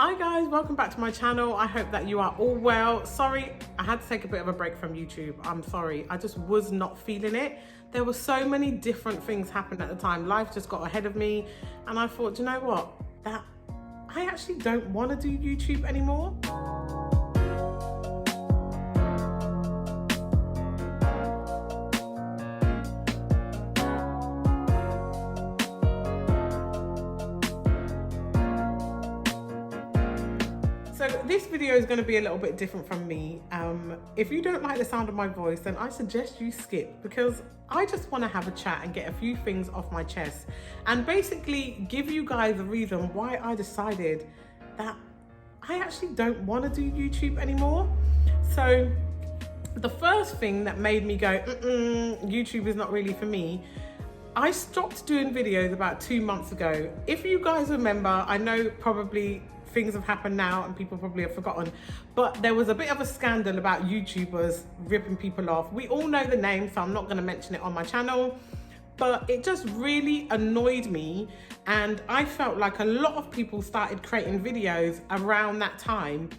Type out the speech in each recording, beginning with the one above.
Hi guys, welcome back to my channel. I hope that you are all well. Sorry, I had to take a bit of a break from YouTube. I'm sorry, I just was not feeling it. There were so many different things happening at the time. Life just got ahead of me and I thought, you know what? That I actually don't want to do YouTube anymore. So this video is going to be a little bit different from me. If you don't like the sound of my voice, then I suggest you skip, because I just want to have a chat and get a few things off my chest and basically give you guys a reason why I decided that I actually don't want to do YouTube anymore. So the first thing that made me go, YouTube is not really for me, I stopped doing videos about 2 months ago. If you guys remember, I know probably things have happened now and people probably have forgotten, but there was a bit of a scandal about YouTubers ripping people off. We all know the name, so I'm not going to mention it on my channel, but it just really annoyed me, and I felt like a lot of people started creating videos around that time,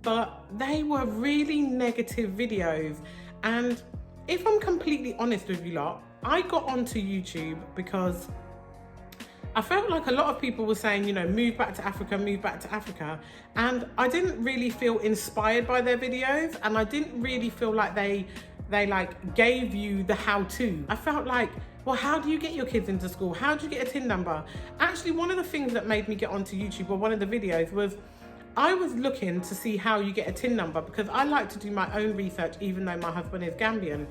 but they were really negative videos. And if I'm completely honest with you lot, I got onto YouTube because I felt like a lot of people were saying, you know, move back to Africa, move back to Africa. And I didn't really feel inspired by their videos, and I didn't really feel like they like gave you the how-to. I felt like, well, how do you get your kids into school? How do you get a TIN number? Actually, one of the things that made me get onto YouTube, or one of the videos, was I was looking to see how you get a TIN number, because I like to do my own research, even though my husband is Gambian.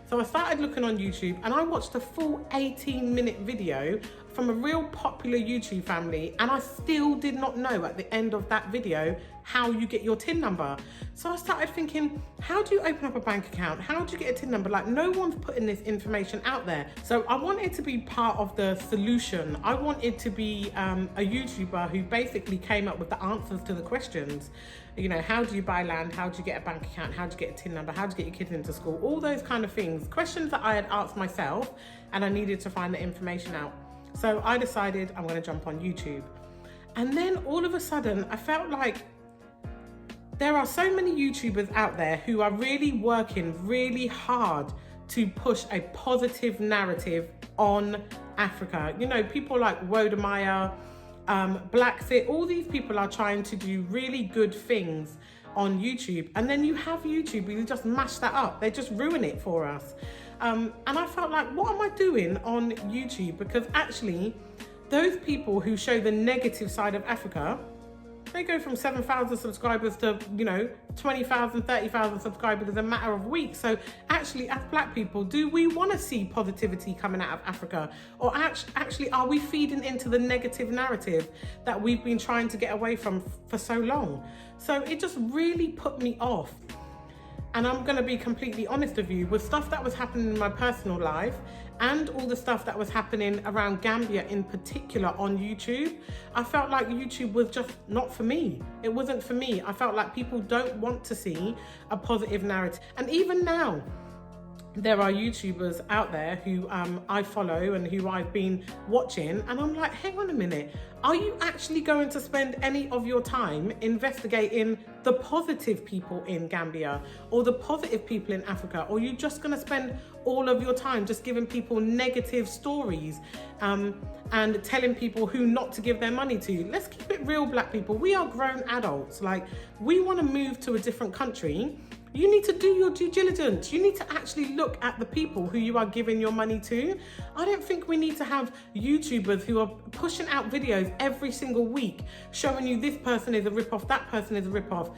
So I started looking on YouTube and I watched a full 18-minute video from a real popular YouTube family, and I still did not know at the end of that video how you get your TIN number. So I started thinking, how do you open up a bank account? How do you get a TIN number? Like, no one's putting this information out there. So I wanted to be part of the solution. I wanted to be a YouTuber who basically came up with the answers to the questions. You know, how do you buy land? How do you get a bank account? How do you get a TIN number? How do you get your kids into school? All those kind of things. Questions that I had asked myself, and I needed to find the information out. So I decided I'm going to jump on YouTube. And then all of a sudden, I felt like there are so many YouTubers out there who are really working really hard to push a positive narrative on Africa. You know, people like Wodemaya, Blackfit, all these people are trying to do really good things on YouTube. And then you have YouTube who just mash that up. They just ruin it for us. And I felt like, what am I doing on YouTube? Because actually, those people who show the negative side of Africa, they go from 7,000 subscribers to, you know, 20,000, 30,000 subscribers in a matter of weeks. So actually, as Black people, do we want to see positivity coming out of Africa? Or actually, are we feeding into the negative narrative that we've been trying to get away from for so long? So it just really put me off. And I'm going to be completely honest with you, with stuff that was happening in my personal life and all the stuff that was happening around Gambia in particular on YouTube, I felt like YouTube was just not for me. It wasn't for me. I felt like people don't want to see a positive narrative. And even now, there are YouTubers out there who I follow and who I've been watching, and I'm like, hang on a minute, are you actually going to spend any of your time investigating the positive people in Gambia or the positive people in Africa? Or are you just going to spend all of your time just giving people negative stories and telling people who not to give their money to? Let's keep it real, Black people. We are grown adults. Like, we want to move to a different country. You need to do your due diligence. You need to actually look at the people who you are giving your money to. I don't think we need to have YouTubers who are pushing out videos every single week showing you this person is a rip-off, that person is a rip-off.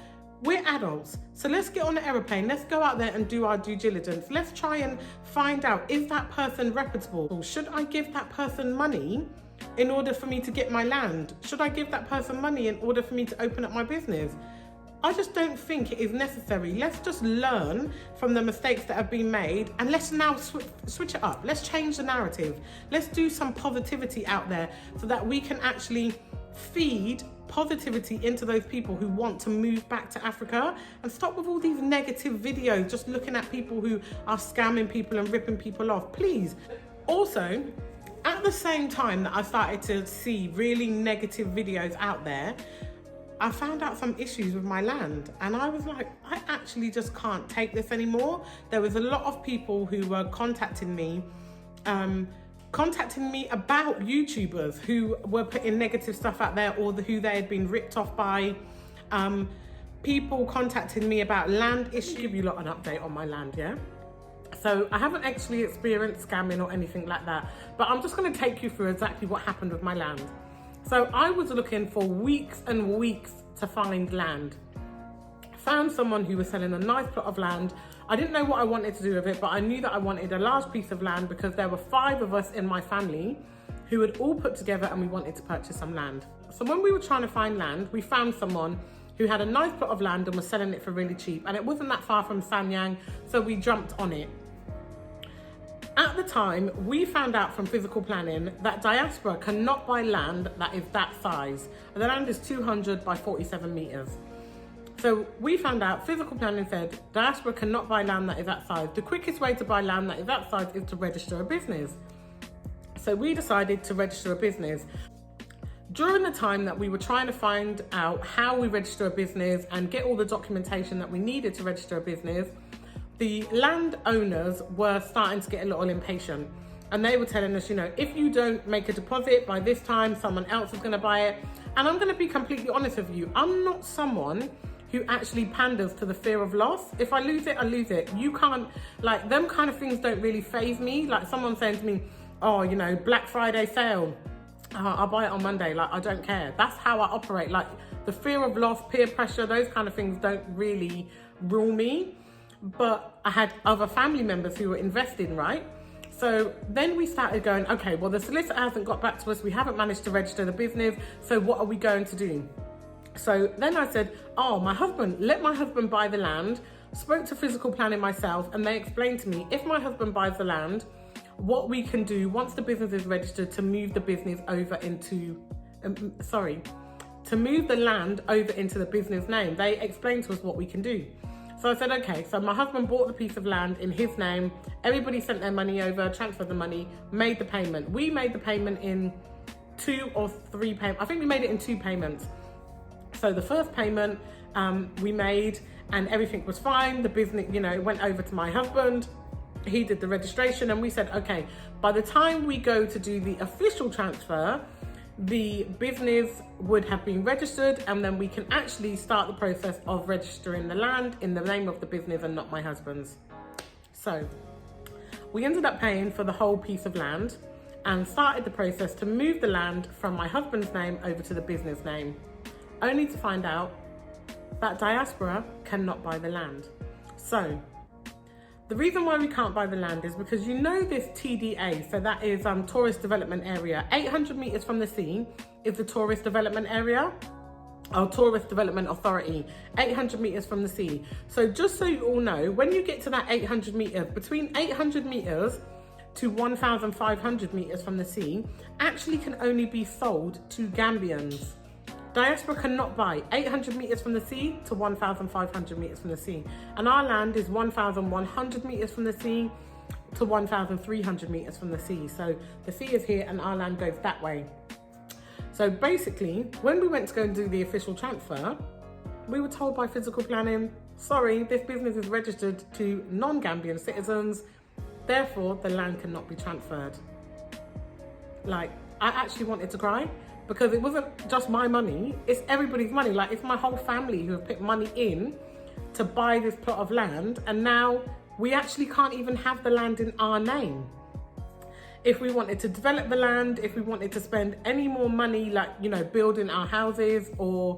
We're adults, so let's get on the aeroplane. Let's go out there and do our due diligence. Let's try and find out, is that person reputable? Should I give that person money in order for me to get my land? Should I give that person money in order for me to open up my business? I just don't think it is necessary. Let's just learn from the mistakes that have been made, and let's now switch it up. Let's change the narrative. Let's do some positivity out there so that we can actually feed positivity into those people who want to move back to Africa, and stop with all these negative videos, just looking at people who are scamming people and ripping people off, please. Also, at the same time that I started to see really negative videos out there, I found out some issues with my land, and I was like, I actually just can't take this anymore. There was a lot of people who were contacting me about YouTubers who were putting negative stuff out there, or who they had been ripped off by. People contacting me about land issues. Give you lot an update on my land, yeah? So I haven't actually experienced scamming or anything like that, but I'm just going to take you through exactly what happened with my land. So I was looking for weeks and weeks to find land. Found someone who was selling a nice plot of land. I didn't know what I wanted to do with it, but I knew that I wanted a large piece of land because there were 5 of us in my family who had all put together and we wanted to purchase some land. So when we were trying to find land, we found someone who had a nice plot of land and was selling it for really cheap, and it wasn't that far from Sanyang, so we jumped on it. At the time, we found out from physical planning that Diaspora cannot buy land that is that size. The land is 200 by 47 meters. So we found out, physical planning said, Diaspora cannot buy land that is that size. The quickest way to buy land that is that size is to register a business. So we decided to register a business. During the time that we were trying to find out how we register a business and get all the documentation that we needed to register a business, the landowners were starting to get a little impatient, and they were telling us, you know, if you don't make a deposit by this time, someone else is going to buy it. And I'm going to be completely honest with you, I'm not someone who actually panders to the fear of loss. If I lose it, I lose it. You can't, like, them kind of things don't really faze me. Like someone saying to me, oh, you know, Black Friday sale, I'll buy it on Monday. Like, I don't care. That's how I operate. Like, the fear of loss, peer pressure, those kind of things don't really rule me. But I had other family members who were investing, right? So then we started going, okay, well, the solicitor hasn't got back to us. We haven't managed to register the business. So what are we going to do? So then I said, oh, let my husband buy the land. Spoke to physical planning myself, and they explained to me, if my husband buys the land, what we can do once the business is registered to move the business over into, to move the land over into the business name. They explained to us what we can do. So I said, okay, so my husband bought the piece of land in his name. Everybody sent their money over, transferred the money, made the payment. We made the payment in 2 or 3 payments. I think we made it in 2 payments. So the first payment we made, and everything was fine. The business, you know, went over to my husband. He did the registration, and we said, okay, by the time we go to do the official transfer, the business would have been registered, and then we can actually start the process of registering the land in the name of the business and not my husband's. So we ended up paying for the whole piece of land and started the process to move the land from my husband's name over to the business name, only to find out that Diaspora cannot buy the land. So the reason why we can't buy the land is because, you know, this TDA, so that is Tourist Development Area, 800 meters from the sea is the Tourist Development Area, or Tourist Development Authority, 800 meters from the sea. So just so you all know, when you get to that 800 meters, between 800 meters to 1,500 meters from the sea, actually can only be sold to Gambians. Diaspora cannot buy 800 meters from the sea to 1,500 meters from the sea. And our land is 1,100 meters from the sea to 1,300 meters from the sea. So the sea is here and our land goes that way. So basically, when we went to go and do the official transfer, we were told by physical planning, sorry, this business is registered to non-Gambian citizens, therefore the land cannot be transferred. Like, I actually wanted to cry, because it wasn't just my money, it's everybody's money. Like, it's my whole family who have put money in to buy this plot of land, and now we actually can't even have the land in our name. If we wanted to develop the land, if we wanted to spend any more money, like, you know, building our houses, or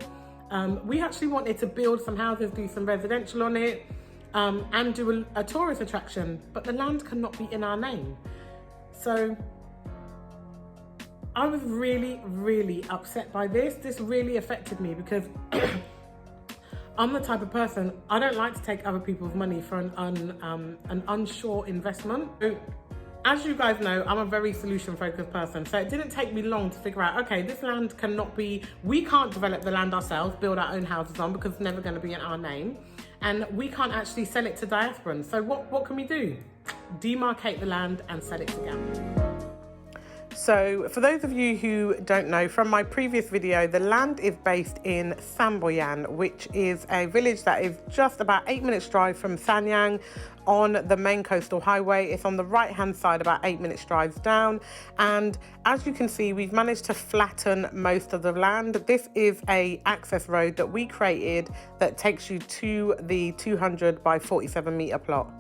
we actually wanted to build some houses, do some residential on it, and do a tourist attraction, but the land cannot be in our name. So I was really, really upset by this. This really affected me because I'm the type of person, I don't like to take other people's money for an unsure investment. As you guys know, I'm a very solution-focused person, so it didn't take me long to figure out, okay, this land cannot be, we can't develop the land ourselves, build our own houses on, because it's never going to be in our name, and we can't actually sell it to diasporans. So what can we do? Demarcate the land and sell it to Gambians. So for those of you who don't know, from my previous video, the land is based in Samboyan, which is a village that is just about 8 minutes drive from Sanyang on the main coastal highway. It's on the right hand side, about 8 minutes drives down. And as you can see, we've managed to flatten most of the land. This is a access road that we created that takes you to the 200 by 47 meter plot.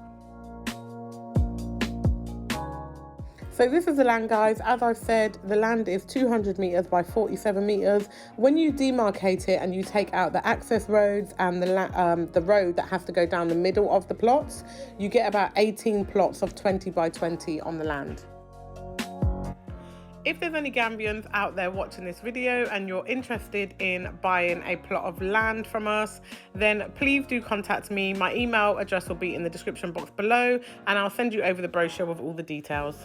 So this is the land, guys. As I've said, the land is 200 meters by 47 meters. When you demarcate it and you take out the access roads and the road that has to go down the middle of the plots, you get about 18 plots of 20 by 20 on the land. If there's any Gambians out there watching this video and you're interested in buying a plot of land from us, then please do contact me. My email address will be in the description box below, and I'll send you over the brochure with all the details.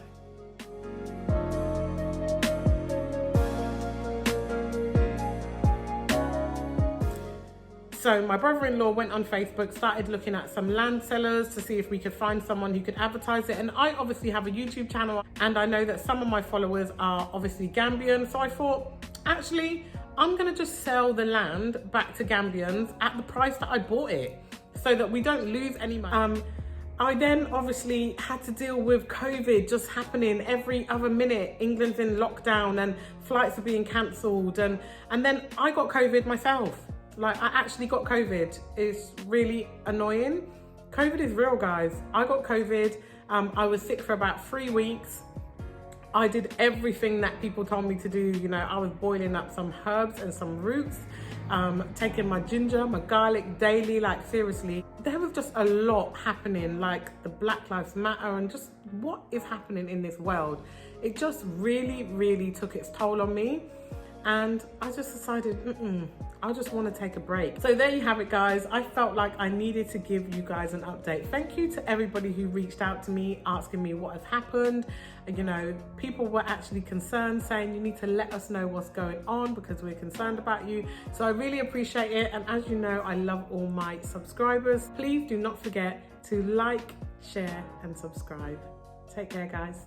So my brother-in-law went on Facebook, started looking at some land sellers to see if we could find someone who could advertise it. And I obviously have a YouTube channel, and I know that some of my followers are obviously Gambian. So I thought, actually, I'm gonna just sell the land back to Gambians at the price that I bought it, so that we don't lose any money. I then obviously had to deal with COVID just happening every other minute. England's in lockdown and flights are being cancelled. And then I got COVID myself. Like, I actually got COVID. It's really annoying. COVID is real, guys. I got COVID. I was sick for about 3 weeks. I did everything that people told me to do. You know, I was boiling up some herbs and some roots, taking my ginger, my garlic daily, like seriously. There was just a lot happening, like the Black Lives Matter and just what is happening in this world. It just really, really took its toll on me. And I just decided, I just want to take a break. So there you have it, guys. I felt like I needed to give you guys an update. Thank you to everybody who reached out to me, asking me what has happened. You know, people were actually concerned, saying you need to let us know what's going on because we're concerned about you. So I really appreciate it. And as you know, I love all my subscribers. Please do not forget to like, share, and subscribe. Take care, guys.